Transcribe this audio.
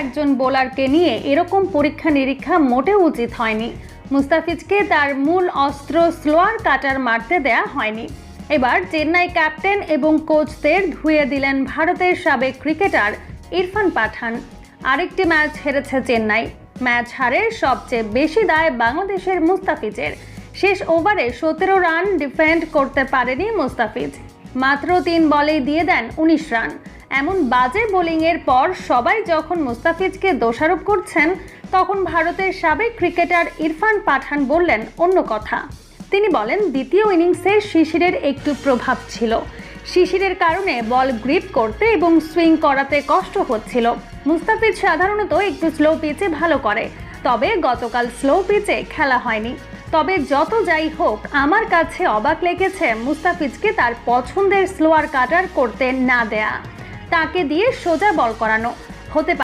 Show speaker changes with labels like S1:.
S1: একজন বোলারকে নিয়ে এরকম পরীক্ষা নিরীক্ষা মোটেও উচিত হয়নি। মুস্তাফিজকে তার মূল অস্ত্র স্লোয়ার কাটার মারতে দেয়া হয়নি। এবার চেন্নাই ক্যাপ্টেন এবং কোচদের ধুয়ে দিলেন ভারতের সাবেক ক্রিকেটার ইরফান পাঠান। আরেকটি ম্যাচ হেরেছে চেন্নাই। ম্যাচ হারের সবচেয়ে বেশি দায় বাংলাদেশের মুস্তাফিজের। শেষ ওভারে 17 রান ডিফেন্ড করতে পারেনি মুস্তাফিজ। মাত্র 3 বলেই দিয়ে দেন 19 রান। এমন বাজে বোলিংয়ের পর সবাই যখন মুস্তাফিজকে দোষারোপ করছেন, তখন ভারতের সাবেক ক্রিকেটার ইরফান পাঠান বললেন অন্য কথা। তিনি বলেন, দ্বিতীয় ইনিংসে শিশিরের একটু প্রভাব ছিল। শিশিরের কারণে বল গ্রিপ করতে এবং সুইং করাতে কষ্ট হচ্ছিল। মুস্তাফিজ সাধারণত একটু স্লো পিচে ভালো করে, তবে গতকাল স্লো পিচে খেলা হয়নি। তবে যত যাই হোক, আমার কাছে অবাক লেগেছে মুস্তাফিজকে তার পছন্দের স্লোয়ার কাটার করতে না দেয়া, তাকে দিয়ে সোজা বল করানো। হতে